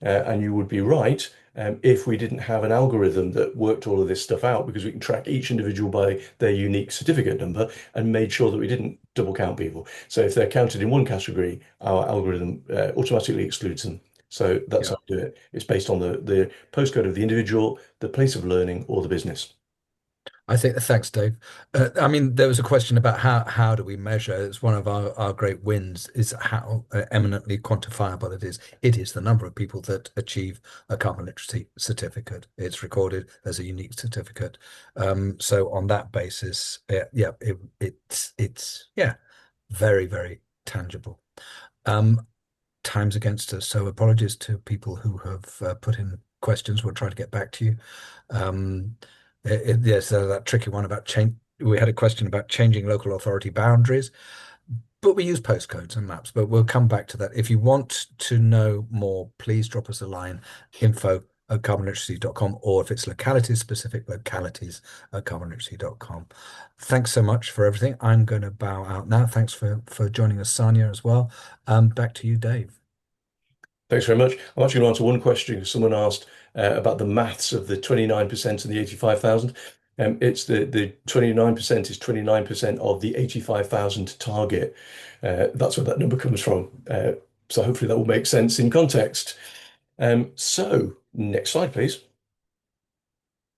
And you would be right if we didn't have an algorithm that worked all of this stuff out, because we can track each individual by their unique certificate number and made sure that we didn't double count people. So if they're counted in one category, our algorithm automatically excludes them. So that's how we do it. It's based on the postcode of the individual, the place of learning, or the business.
I think, thanks, Dave. I mean, there was a question about how do we measure? It's one of our great wins is how eminently quantifiable it is. It is the number of people that achieve a carbon literacy certificate. It's recorded as a unique certificate. So on that basis, it's very, very tangible. Time's against us, so apologies to people who have put in questions. We'll try to get back to you. Yes, that tricky one about change. We had a question about changing local authority boundaries, but we use postcodes and maps. But we'll come back to that. If you want to know more, please drop us a line, info@carbonliteracy.com, or if it's localities specific, localities@carbonliteracy.com. Thanks so much for everything. I'm going to bow out now. Thanks for joining us, Sanya, as well. Back to you, Dave.
Thanks very much. I'm actually going to answer one question. Someone asked about the maths of the 29% and the 85,000. It's the 29% is 29% of the 85,000 target. That's where that number comes from. So hopefully that will make sense in context. So next slide, please.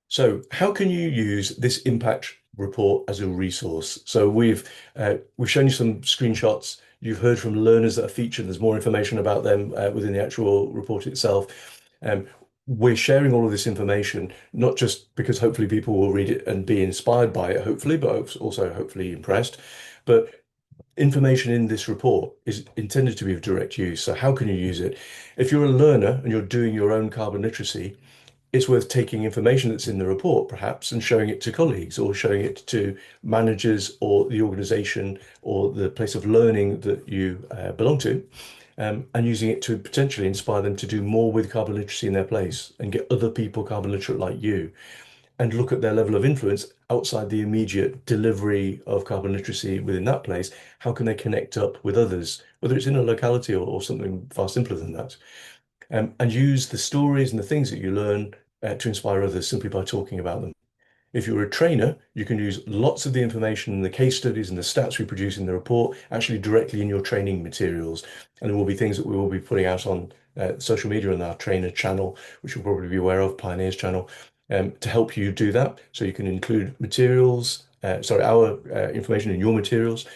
So how can you use this impact report as a resource? So we've shown you some screenshots. You've heard from learners that are featured. There's more information about them within the actual report itself. We're sharing all of this information, not just because hopefully people will read it and be inspired by it, hopefully, but also hopefully impressed. But information in this report is intended to be of direct use. So how can you use it? If you're a learner and you're doing your own carbon literacy, it's worth taking information that's in the report, perhaps, and showing it to colleagues or showing it to managers or the organization or the place of learning that you belong to, and using it to potentially inspire them to do more with carbon literacy in their place and get other people carbon literate like you, and look at their level of influence outside the immediate delivery of carbon literacy within that place. How can they connect up with others, whether it's in a locality or something far simpler than that? And use the stories and the things that you learn to inspire others simply by talking about them. If you're a trainer, you can use lots of the information and the case studies and the stats we produce in the report actually directly in your training materials. And there will be things that we will be putting out on social media and our trainer channel, which you'll probably be aware of, Pioneers channel, to help you do that. So you can include materials, our information in your materials.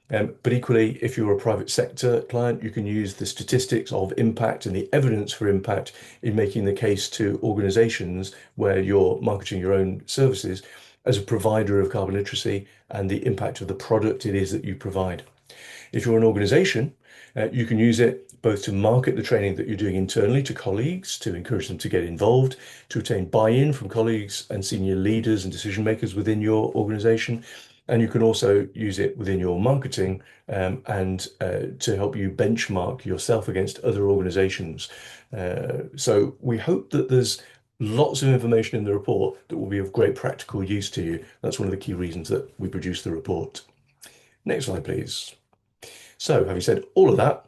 But equally, if you're a private sector client, you can use the statistics of impact and the evidence for impact in making the case to organizations where you're marketing your own services as a provider of carbon literacy and the impact of the product it is that you provide. If you're an organization, you can use it both to market the training that you're doing internally to colleagues, to encourage them to get involved, to obtain buy-in from colleagues and senior leaders and decision makers within your organization. And you can also use it within your marketing and to help you benchmark yourself against other organizations. So we hope that there's lots of information in the report that will be of great practical use to you. That's one of the key reasons that we produce the report. Next slide, please. So having said all of that,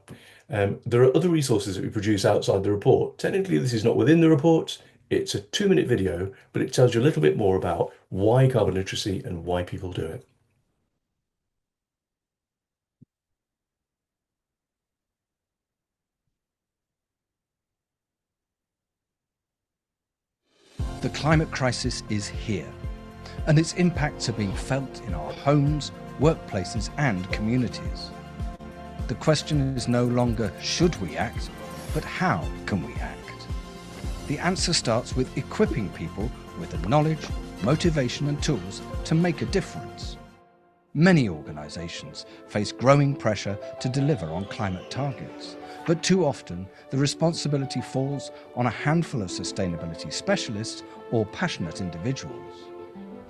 there are other resources that we produce outside the report. Technically, this is not within the report. It's a 2-minute video, but it tells you a little bit more about why carbon literacy and why people do it.
The climate crisis is here, and its impacts are being felt in our homes, workplaces, and communities. The question is no longer should we act, but how can we act? The answer starts with equipping people with the knowledge, motivation, and tools to make a difference. Many organisations face growing pressure to deliver on climate targets, but too often the responsibility falls on a handful of sustainability specialists or passionate individuals.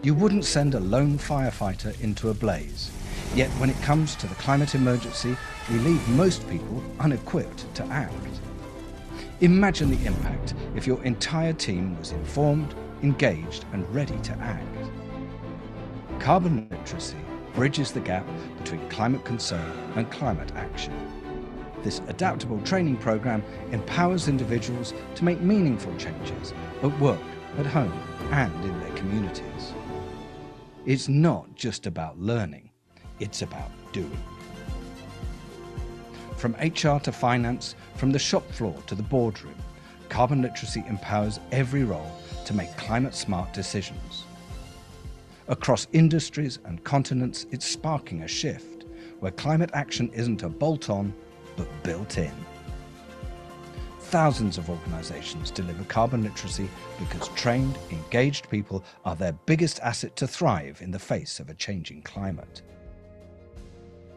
You wouldn't send a lone firefighter into a blaze, yet when it comes to the climate emergency, we leave most people unequipped to act. Imagine the impact if your entire team was informed, engaged, and ready to act. Carbon literacy bridges the gap between climate concern and climate action. This adaptable training program empowers individuals to make meaningful changes at work, at home, and in their communities. It's not just about learning, it's about doing. From HR to finance, from the shop floor to the boardroom, carbon literacy empowers every role to make climate-smart decisions. Across industries and continents, it's sparking a shift where climate action isn't a bolt-on, but built in. Thousands of organisations deliver carbon literacy because trained, engaged people are their biggest asset to thrive in the face of a changing climate.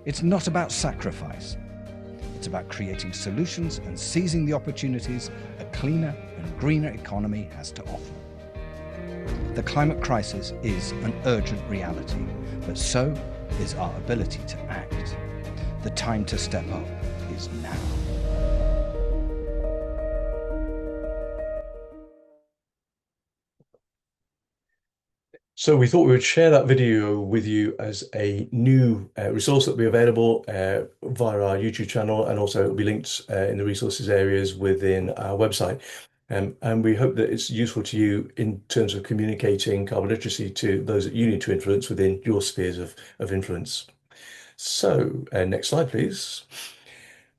It's not about sacrifice. It's about creating solutions and seizing the opportunities a cleaner and greener economy has to offer. The climate crisis is an urgent reality, but so is our ability to act. The time to step up is now.
So we thought we would share that video with you as a new resource that will be available via our YouTube channel, and also it will be linked in the resources areas within our website. And we hope that it's useful to you in terms of communicating carbon literacy to those that you need to influence within your spheres of influence. So next slide, please.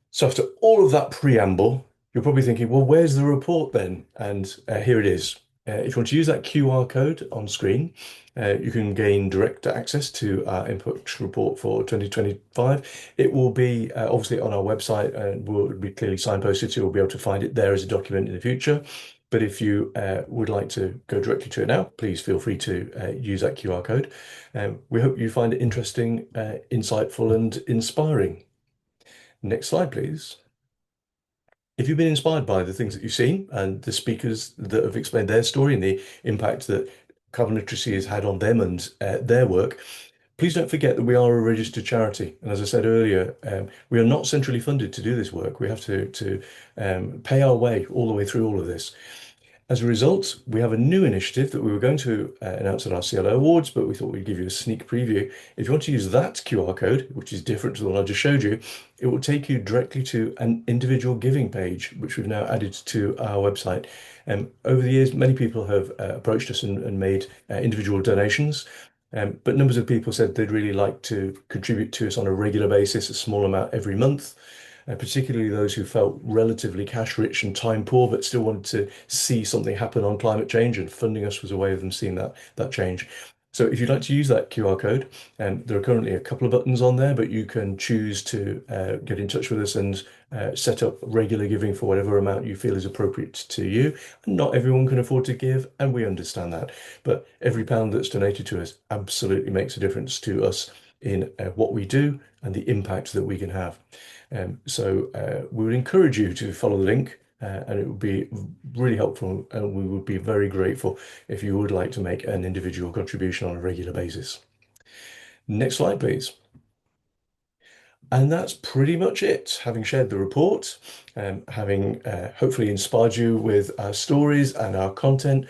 So after all of that preamble, you're probably thinking, well, where's the report then? And here it is. If you want to use that QR code on screen, you can gain direct access to our input report for 2025. It will be obviously on our website and will be clearly signposted, so you'll be able to find it there as a document in the future. But if you would like to go directly to it now, please feel free to use that QR code. We hope you find it interesting, insightful, and inspiring. Next slide, please. If you've been inspired by the things that you've seen and the speakers that have explained their story and the impact that carbon literacy has had on them and their work, please don't forget that we are a registered charity. And as I said earlier, we are not centrally funded to do this work. We have to pay our way all the way through all of this. As a result, we have a new initiative that we were going to announce at our CLO Awards, but we thought we'd give you a sneak preview. If you want to use that QR code, which is different to the one I just showed you, it will take you directly to an individual giving page, which we've now added to our website. Over the years, many people have approached us and made individual donations. But numbers of people said they'd really like to contribute to us on a regular basis, a small amount every month. Particularly those who felt relatively cash rich and time poor, but still wanted to see something happen on climate change, and funding us was a way of them seeing that change. So if you'd like to use that QR code, there are currently a couple of buttons on there, but you can choose to get in touch with us and set up regular giving for whatever amount you feel is appropriate to you. And not everyone can afford to give, and we understand that. But every pound that's donated to us absolutely makes a difference to us in what we do and the impact that we can have. So we would encourage you to follow the link, and it would be really helpful, and we would be very grateful if you would like to make an individual contribution on a regular basis. Next slide, please. And that's pretty much it. Having shared the report, having hopefully inspired you with our stories and our content,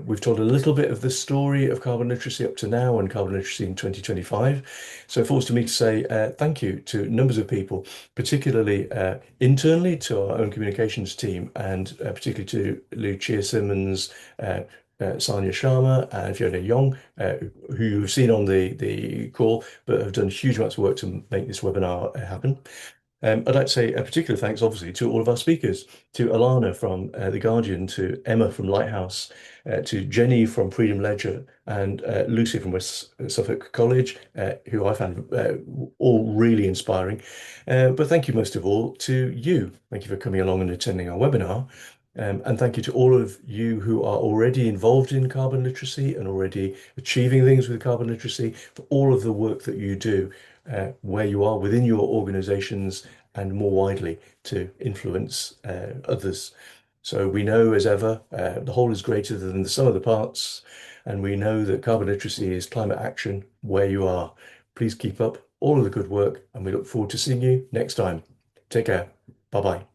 we've told a little bit of the story of carbon literacy up to now and carbon literacy in 2025. So it falls to me to say thank you to numbers of people, particularly internally to our own communications team, and particularly to Lucia Simmons, Sanya Sharma and Fiona Young, who you've seen on the call, but have done huge amounts of work to make this webinar happen. I'd like to say a particular thanks, obviously, to all of our speakers, to Alana from The Guardian, to Emma from Lighthouse, to Jenny from Freedom Ledger, and Lucy from West Suffolk College, who I found all really inspiring. But thank you most of all to you. Thank you for coming along and attending our webinar. And thank you to all of you who are already involved in carbon literacy and already achieving things with carbon literacy, for all of the work that you do where you are within your organizations and more widely to influence others. So we know, as ever, the whole is greater than the sum of the parts, and we know that carbon literacy is climate action where you are. Please keep up all of the good work, and we look forward to seeing you next time. Take care. Bye-bye.